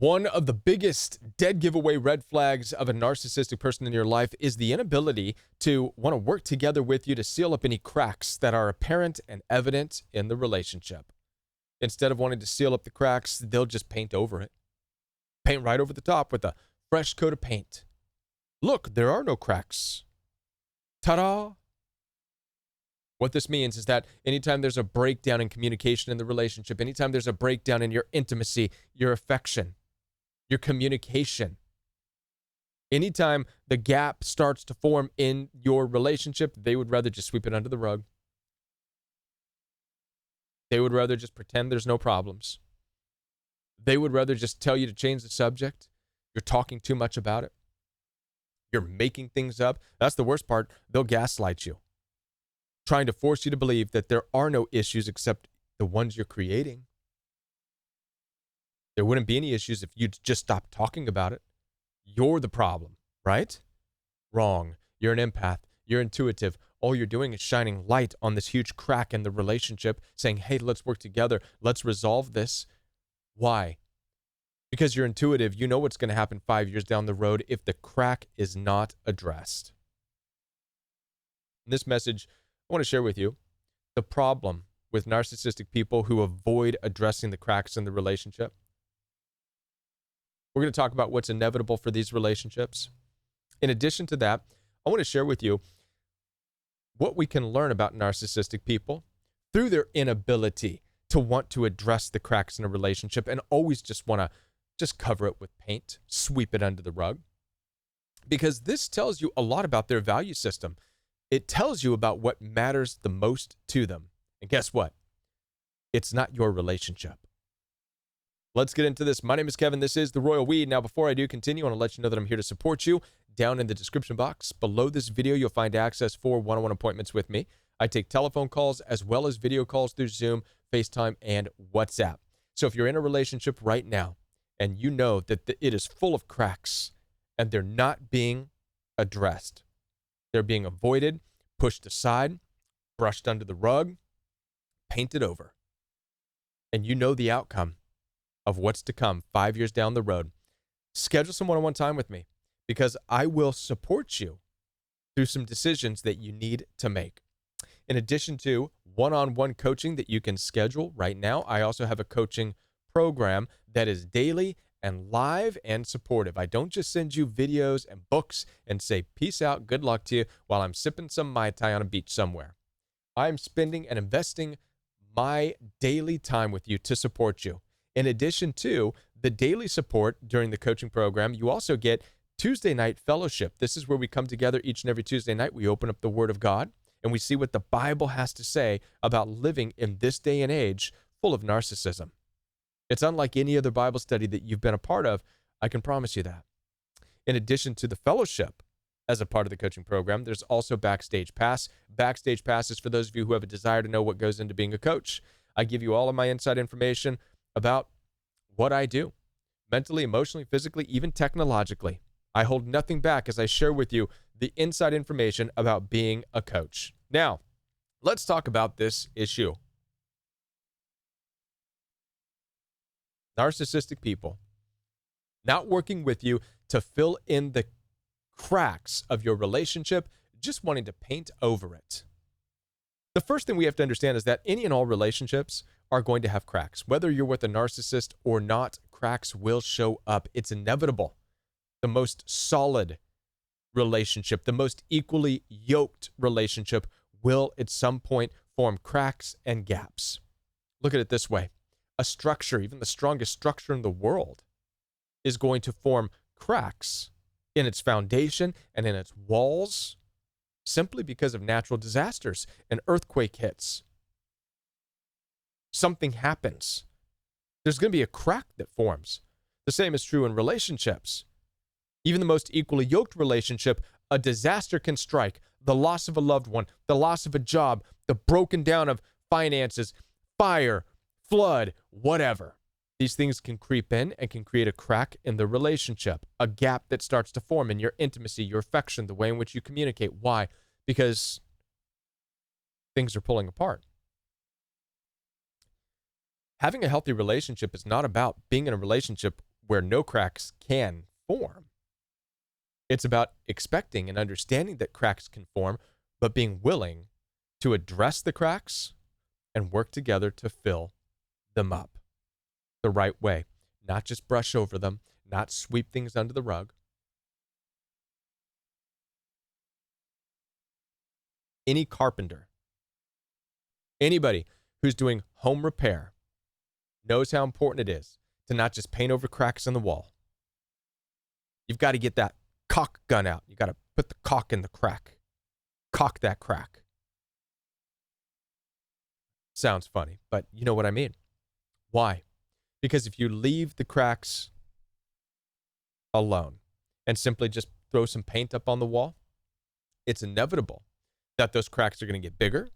One of the biggest dead giveaway red flags of a narcissistic person in your life is the inability to want to work together with you to seal up any cracks that are apparent and evident in the relationship. Instead of wanting to seal up the cracks, they'll just paint over it. Paint right over the top with a fresh coat of paint. Look, there are no cracks. Ta-da! What this means is that anytime there's a breakdown in communication in the relationship, anytime there's a breakdown in your intimacy, your affection, your communication, anytime the gap starts to form in your relationship, they would rather just sweep it under the rug. They would rather just pretend there's no problems. They would rather just tell you to change the subject. You're talking too much about it. You're making things up. That's the worst part. They'll gaslight you, trying to force you to believe that there are no issues except the ones you're creating. There wouldn't be any issues if you'd just stop talking about it. You're the problem, right? Wrong. You're an empath. You're intuitive. All you're doing is shining light on this huge crack in the relationship, saying, hey, let's work together. Let's resolve this. Why? Because you're intuitive. You know what's going to happen 5 years down the road if the crack is not addressed. In this message, I want to share with you the problem with narcissistic people who avoid addressing the cracks in the relationship. We're going to talk about what's inevitable for these relationships. In addition to that, I want to share with you what we can learn about narcissistic people through their inability to want to address the cracks in a relationship and always just want to just cover it with paint, sweep it under the rug. Because this tells you a lot about their value system. It tells you about what matters the most to them. And guess what? It's not your relationship. Let's get into this. My name is Kevin. This is The Royal We. Now, before I do continue, I want to let you know that I'm here to support you. Down in the description box below this video, you'll find access for one-on-one appointments with me. I take telephone calls as well as video calls through Zoom, FaceTime, and WhatsApp. So if you're in a relationship right now and you know that it is full of cracks and they're not being addressed, they're being avoided, pushed aside, brushed under the rug, painted over, and you know the outcome of what's to come 5 years down the road, schedule some one-on-one time with me because I will support you through some decisions that you need to make. In addition to one-on-one coaching that you can schedule right now, I also have a coaching program that is daily and live and supportive. I don't just send you videos and books and say, peace out, good luck to you, while I'm sipping some Mai Tai on a beach somewhere. I'm spending and investing my daily time with you to support you. In addition to the daily support during the coaching program, you also get Tuesday night fellowship. This is where we come together each and every Tuesday night. We open up the Word of God and we see what the Bible has to say about living in this day and age full of narcissism. It's unlike any other Bible study that you've been a part of. I can promise you that. In addition to the fellowship as a part of the coaching program, there's also Backstage Pass. Backstage Pass is for those of you who have a desire to know what goes into being a coach. I give you all of my inside information about what I do, mentally, emotionally, physically, even technologically. I hold nothing back as I share with you the inside information about being a coach. Now, let's talk about this issue. Narcissistic people not working with you to fill in the cracks of your relationship, just wanting to paint over it. The first thing we have to understand is that any and all relationships are going to have cracks. Whether you're with a narcissist or not, cracks will show up. It's inevitable. The most solid relationship, the most equally yoked relationship will at some point form cracks and gaps. Look at it this way. A structure, even the strongest structure in the world, is going to form cracks in its foundation and in its walls simply because of natural disasters. An earthquake hits. Something happens. There's going to be a crack that forms. The same is true in relationships. Even the most equally yoked relationship, a disaster can strike. The loss of a loved one, the loss of a job, the broken down of finances, fire, flood, whatever. These things can creep in and can create a crack in the relationship, a gap that starts to form in your intimacy, your affection, the way in which you communicate. Why? Because things are pulling apart. Having a healthy relationship is not about being in a relationship where no cracks can form. It's about expecting and understanding that cracks can form, but being willing to address the cracks and work together to fill them up the right way, not just brush over them, not sweep things under the rug. Any carpenter, anybody who's doing home repair knows how important it is to not just paint over cracks in the wall. You've got to get that caulk gun out. You got to put the caulk in the crack. Caulk that crack. Sounds funny, but you know what I mean. Why? Because if you leave the cracks alone and simply just throw some paint up on the wall, it's inevitable that those cracks are going to get bigger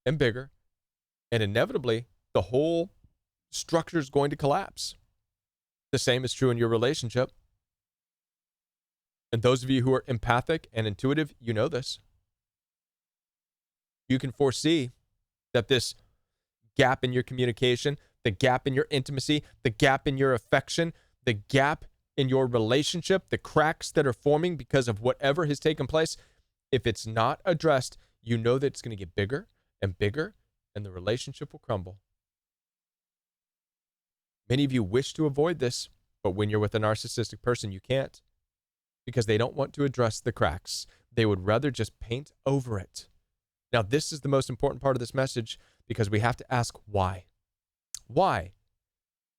and bigger, and inevitably the whole structure is going to collapse. The same is true in your relationship. And those of you who are empathic and intuitive, you know this. You can foresee that this gap in your communication, the gap in your intimacy, the gap in your affection, the gap in your relationship, the cracks that are forming because of whatever has taken place, if it's not addressed, you know that it's going to get bigger and bigger, and the relationship will crumble. Many of you wish to avoid this, but when you're with a narcissistic person, you can't, because they don't want to address the cracks. They would rather just paint over it. Now, this is the most important part of this message, because we have to ask why. Why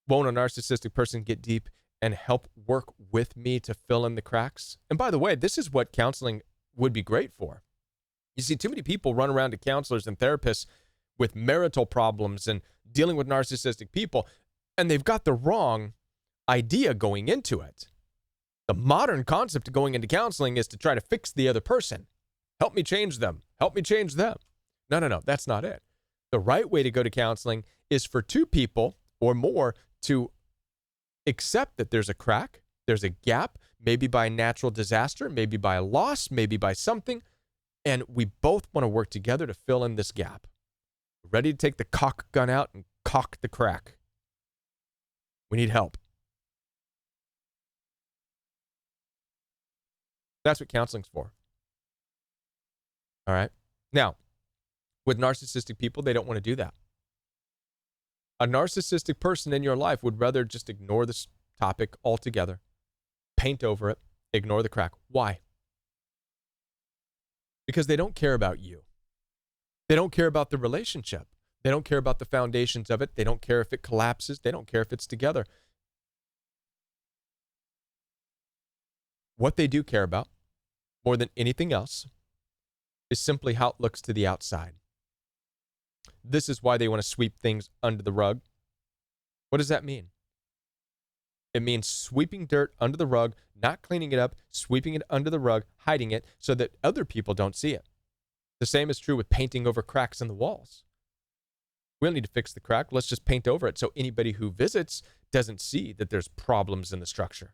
won't a narcissistic person get deep and help work with me to fill in the cracks? And by the way, this is what counseling would be great for. You see, too many people run around to counselors and therapists with marital problems and dealing with narcissistic people, and they've got the wrong idea going into it. The modern concept of going into counseling is to try to fix the other person. Help me change them. Help me change them. No, that's not it. The right way to go to counseling is for two people or more to accept that there's a crack, there's a gap, maybe by natural disaster, maybe by a loss, maybe by something, and we both want to work together to fill in this gap. Ready to take the caulk gun out and caulk the crack. We need help. That's what counseling's for. All right? Now, with narcissistic people, they don't want to do that. A narcissistic person in your life would rather just ignore this topic altogether, paint over it, ignore the crack. Why? Because they don't care about you. They don't care about the relationship. They don't care about the foundations of it. They don't care if it collapses. They don't care if it's together. What they do care about, more than anything else, is simply how it looks to the outside. This is why they want to sweep things under the rug. What does that mean? It means sweeping dirt under the rug, not cleaning it up, sweeping it under the rug, hiding it so that other people don't see it. The same is true with painting over cracks in the walls. We don't need to fix the crack. Let's just paint over it so anybody who visits doesn't see that there's problems in the structure.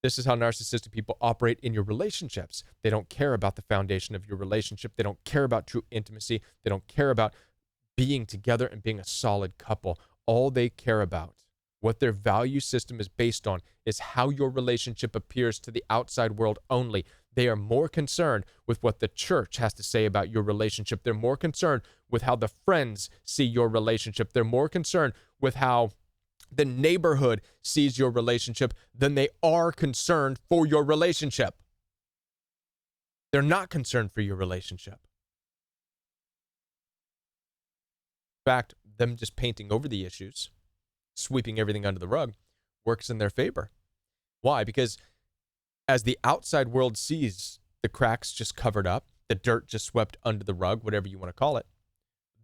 This is how narcissistic people operate in your relationships. They don't care about the foundation of your relationship. They don't care about true intimacy. They don't care about being together and being a solid couple. All they care about, what their value system is based on, is how your relationship appears to the outside world only. They are more concerned with what the church has to say about your relationship. They're more concerned with how the friends see your relationship. They're more concerned with how the neighborhood sees your relationship than they are concerned for your relationship. They're not concerned for your relationship. In fact, them just painting over the issues, sweeping everything under the rug, works in their favor. Why? Because as the outside world sees the cracks just covered up, the dirt just swept under the rug, whatever you want to call it,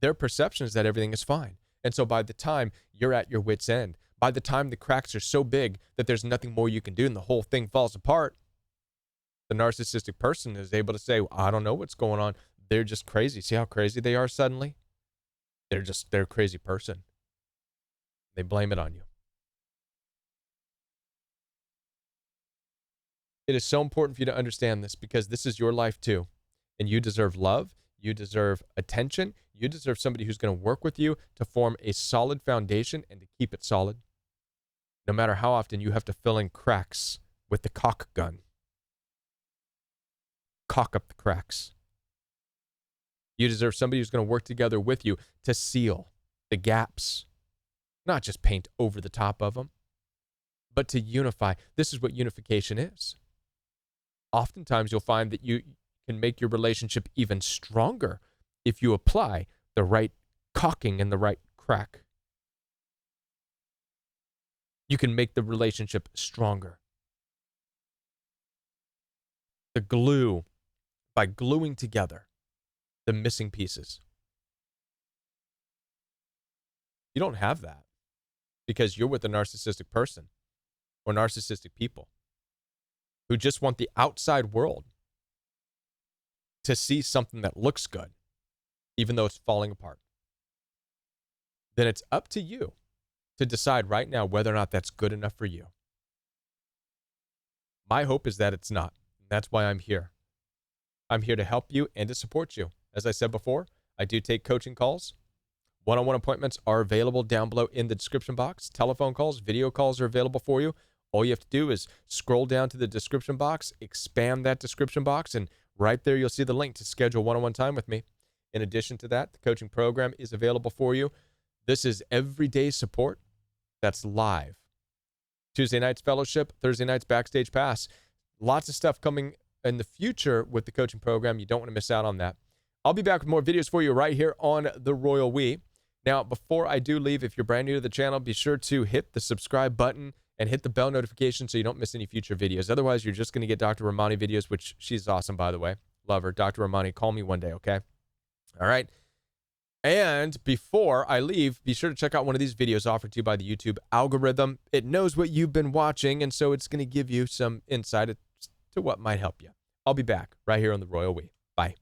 their perception is that everything is fine. And so by the time you're at your wit's end, by the time the cracks are so big that there's nothing more you can do and the whole thing falls apart, the narcissistic person is able to say, well, I don't know what's going on. They're just crazy. See how crazy they are suddenly? They're a crazy person. They blame it on you. It is so important for you to understand this, because this is your life too. And you deserve love. You deserve attention. You deserve somebody who's going to work with you to form a solid foundation and to keep it solid. no matter how often you have to fill in cracks with the caulk gun. Caulk up the cracks. You deserve somebody who's going to work together with you to seal the gaps, not just paint over the top of them, but to unify. This is what unification is. Oftentimes, you'll find that you can make your relationship even stronger if you apply the right caulking and the right crack. You can make the relationship stronger. The glue, by gluing together the missing pieces. You don't have that because you're with a narcissistic person or narcissistic people who just want the outside world to see something that looks good, even though it's falling apart. Then it's up to you to decide right now whether or not that's good enough for you. My hope is that it's not. That's why I'm here. I'm here to help you and to support you. As I said before, I do take coaching calls. One-on-one appointments are available down below in the description box. Telephone calls, video calls are available for you. All you have to do is scroll down to the description box, expand that description box, and right there you'll see the link to schedule one-on-one time with me. In addition to that, the coaching program is available for you. This is everyday support that's live. Tuesday nights fellowship, Thursday nights backstage pass. Lots of stuff coming in the future with the coaching program. You don't want to miss out on that. I'll be back with more videos for you right here on The Royal We. Now, before I do leave, if you're brand new to the channel, be sure to hit the subscribe button and hit the bell notification so you don't miss any future videos. Otherwise, you're just going to get Dr. Romani videos, which she's awesome, by the way. Love her. Dr. Romani, call me one day, okay? All right. And before I leave, be sure to check out one of these videos offered to you by the YouTube algorithm. It knows what you've been watching, and so it's going to give you some insight to what might help you. I'll be back right here on The Royal We. Bye.